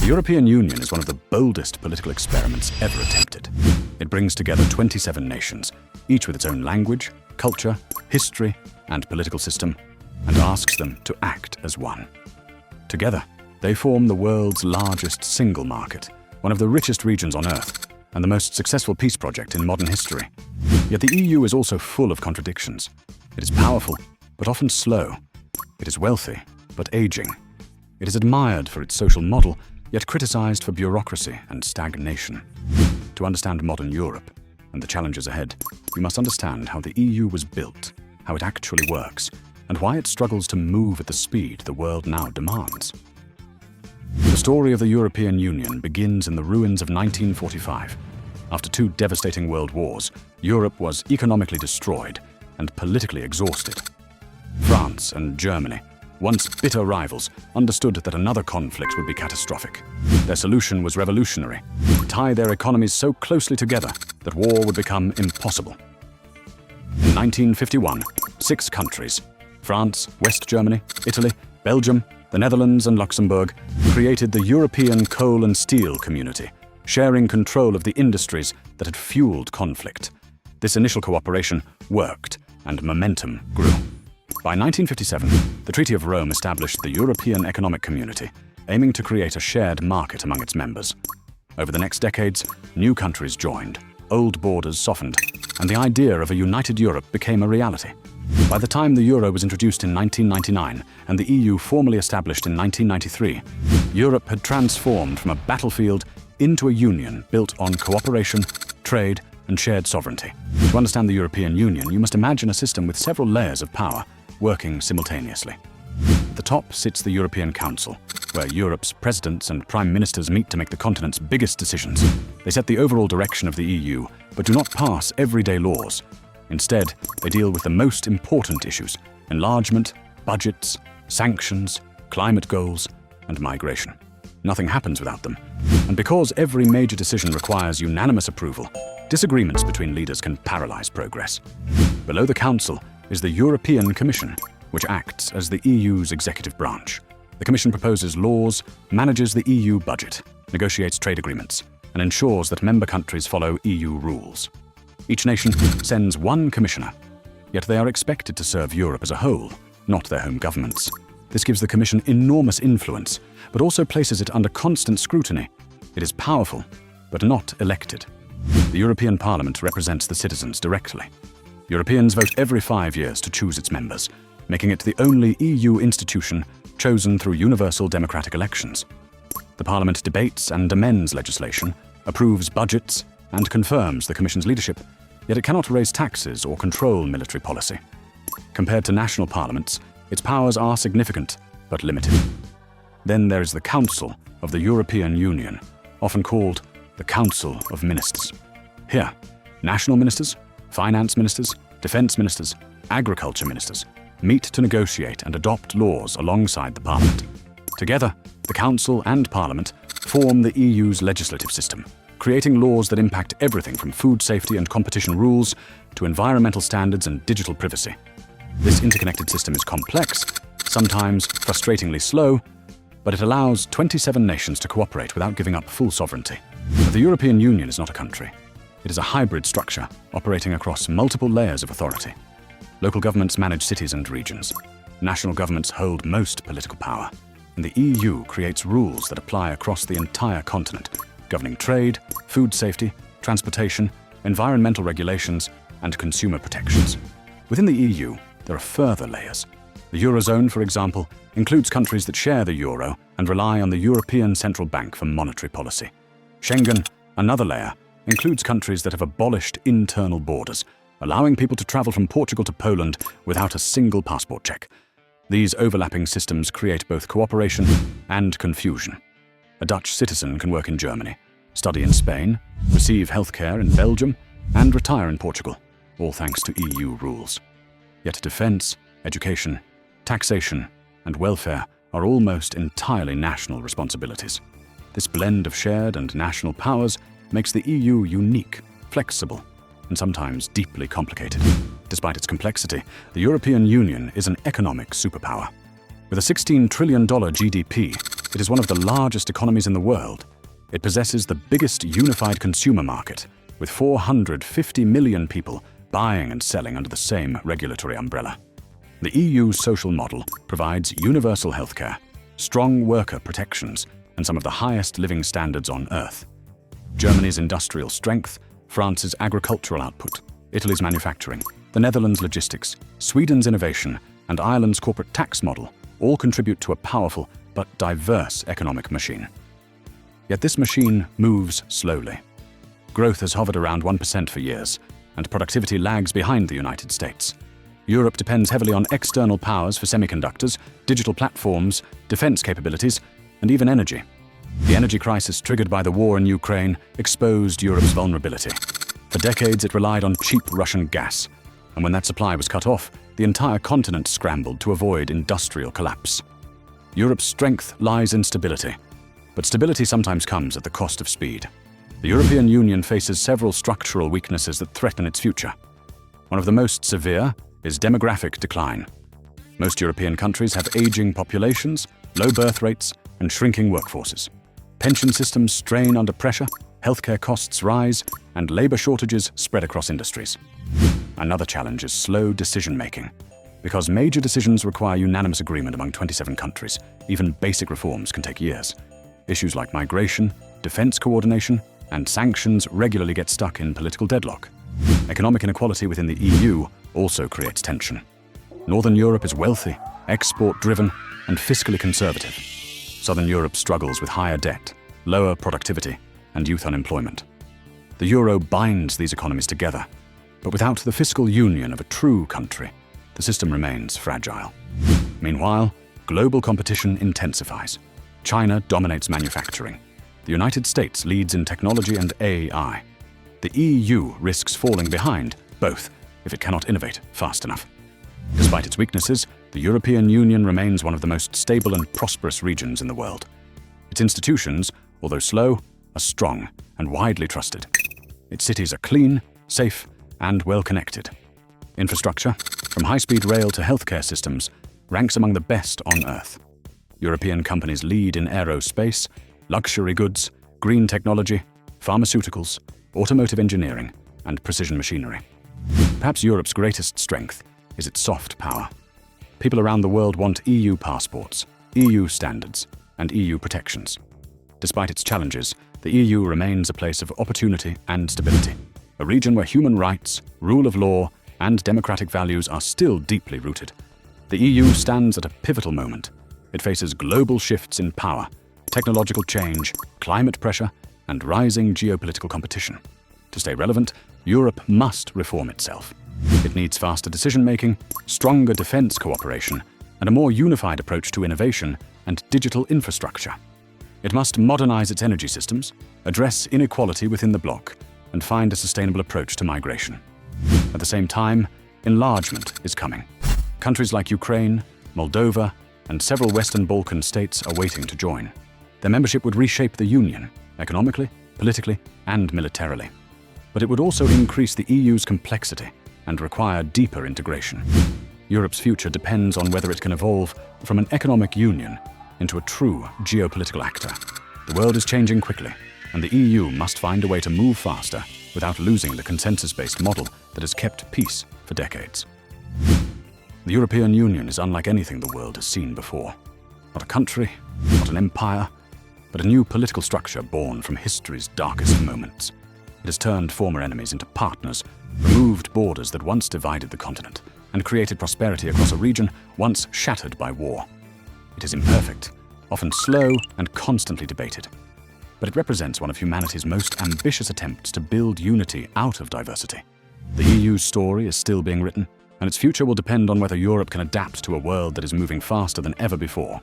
European Union is one of the boldest political experiments ever attempted. It brings together 27 nations, each with its own language, culture, history, and political system, and asks them to act as one. Together, they form the world's largest single market, one of the richest regions on Earth, and the most successful peace project in modern history. Yet the EU is also full of contradictions. It is powerful, but often slow. It is wealthy, but aging. It is admired for its social model, yet criticized for bureaucracy and stagnation. To understand modern Europe and the challenges ahead, we must understand how the EU was built, how it actually works, and why it struggles to move at the speed the world now demands. The story of the European Union begins in the ruins of 1945. After two devastating world wars, Europe was economically destroyed and politically exhausted. France and Germany, once bitter rivals, understood that another conflict would be catastrophic. Their solution was revolutionary: tie their economies so closely together that war would become impossible. In 1951, 6 countries, France, West Germany, Italy, Belgium, the Netherlands and Luxembourg, created the European Coal and Steel Community, sharing control of the industries that had fueled conflict. This initial cooperation worked, and momentum grew. By 1957, the Treaty of Rome established the European Economic Community, aiming to create a shared market among its members. Over the next decades, new countries joined, old borders softened, and the idea of a united Europe became a reality. By the time the euro was introduced in 1999 and the EU formally established in 1993, Europe had transformed from a battlefield into a union built on cooperation, trade, and shared sovereignty. To understand the European Union, you must imagine a system with several layers of power working simultaneously. At the top sits the European Council, where Europe's presidents and prime ministers meet to make the continent's biggest decisions. They set the overall direction of the EU, but do not pass everyday laws. Instead, they deal with the most important issues: enlargement, budgets, sanctions, climate goals, and migration. Nothing happens without them. And because every major decision requires unanimous approval, disagreements between leaders can paralyze progress. Below the Council is the European Commission, which acts as the EU's executive branch. The Commission proposes laws, manages the EU budget, negotiates trade agreements, and ensures that member countries follow EU rules. Each nation sends one commissioner, yet they are expected to serve Europe as a whole, not their home governments. This gives the Commission enormous influence, but also places it under constant scrutiny. It is powerful, but not elected. The European Parliament represents the citizens directly. Europeans vote every 5 years to choose its members, making it the only EU institution chosen through universal democratic elections. The Parliament debates and amends legislation, approves budgets, and confirms the Commission's leadership, yet it cannot raise taxes or control military policy. Compared to national parliaments, its powers are significant, but limited. Then there is the Council of the European Union, often called the Council of Ministers. Here, national ministers, finance ministers, defense ministers, agriculture ministers meet to negotiate and adopt laws alongside the Parliament. Together, the Council and Parliament form the EU's legislative system, creating laws that impact everything from food safety and competition rules to environmental standards and digital privacy. This interconnected system is complex, sometimes frustratingly slow, but it allows 27 nations to cooperate without giving up full sovereignty. But the European Union is not a country. It is a hybrid structure operating across multiple layers of authority. Local governments manage cities and regions. National governments hold most political power. And the EU creates rules that apply across the entire continent, governing trade, food safety, transportation, environmental regulations, and consumer protections. Within the EU, there are further layers. The Eurozone, for example, includes countries that share the euro and rely on the European Central Bank for monetary policy. Schengen, another layer, includes countries that have abolished internal borders, allowing people to travel from Portugal to Poland without a single passport check. These overlapping systems create both cooperation and confusion. A Dutch citizen can work in Germany, study in Spain, receive healthcare in Belgium, and retire in Portugal, all thanks to EU rules. Yet defense, education, taxation, and welfare are almost entirely national responsibilities. This blend of shared and national powers makes the EU unique, flexible, and sometimes deeply complicated. Despite its complexity, the European Union is an economic superpower. With a $16 trillion GDP, It is one of the largest economies in the world. It possesses the biggest unified consumer market, with 450 million people buying and selling under the same regulatory umbrella. The EU's social model provides universal healthcare, strong worker protections, and some of the highest living standards on Earth. Germany's industrial strength, France's agricultural output, Italy's manufacturing, the Netherlands' logistics, Sweden's innovation, and Ireland's corporate tax model all contribute to a powerful but diverse economic machine. Yet this machine moves slowly. Growth has hovered around 1% for years, and productivity lags behind the United States. Europe depends heavily on external powers for semiconductors, digital platforms, defense capabilities, and even energy. The energy crisis triggered by the war in Ukraine exposed Europe's vulnerability. For decades, it relied on cheap Russian gas, and when that supply was cut off, the entire continent scrambled to avoid industrial collapse. Europe's strength lies in stability, but stability sometimes comes at the cost of speed. The European Union faces several structural weaknesses that threaten its future. One of the most severe is demographic decline. Most European countries have aging populations, low birth rates, and shrinking workforces. Pension systems strain under pressure, healthcare costs rise, and labor shortages spread across industries. Another challenge is slow decision-making. Because major decisions require unanimous agreement among 27 countries, even basic reforms can take years. Issues like migration, defense coordination, and sanctions regularly get stuck in political deadlock. Economic inequality within the EU also creates tension. Northern Europe is wealthy, export-driven, and fiscally conservative. Southern Europe struggles with higher debt, lower productivity, and youth unemployment. The euro binds these economies together, but without the fiscal union of a true country, the system remains fragile. Meanwhile, global competition intensifies. China dominates manufacturing. The United States leads in technology and AI. The EU risks falling behind both if it cannot innovate fast enough. Despite its weaknesses, the European Union remains one of the most stable and prosperous regions in the world. Its institutions, although slow, are strong and widely trusted. Its cities are clean, safe, and well-connected. Infrastructure, from high-speed rail to healthcare systems, ranks among the best on Earth. European companies lead in aerospace, luxury goods, green technology, pharmaceuticals, automotive engineering, and precision machinery. Perhaps Europe's greatest strength is its soft power. People around the world want EU passports, EU standards, and EU protections. Despite its challenges, the EU remains a place of opportunity and stability, a region where human rights, rule of law, and democratic values are still deeply rooted. The EU stands at a pivotal moment. It faces global shifts in power, technological change, climate pressure, and rising geopolitical competition. To stay relevant, Europe must reform itself. It needs faster decision-making, stronger defense cooperation, and a more unified approach to innovation and digital infrastructure. It must modernize its energy systems, address inequality within the bloc, and find a sustainable approach to migration. At the same time, enlargement is coming. Countries like Ukraine, Moldova, and several Western Balkan states are waiting to join. Their membership would reshape the Union, economically, politically, and militarily. But it would also increase the EU's complexity and require deeper integration. Europe's future depends on whether it can evolve from an economic union into a true geopolitical actor. The world is changing quickly, and the EU must find a way to move faster without losing the consensus-based model that has kept peace for decades. The European Union is unlike anything the world has seen before. Not a country, not an empire, but a new political structure born from history's darkest moments. It has turned former enemies into partners, removed borders that once divided the continent, and created prosperity across a region once shattered by war. It is imperfect, often slow and constantly debated, but it represents one of humanity's most ambitious attempts to build unity out of diversity. The EU's story is still being written, and its future will depend on whether Europe can adapt to a world that is moving faster than ever before.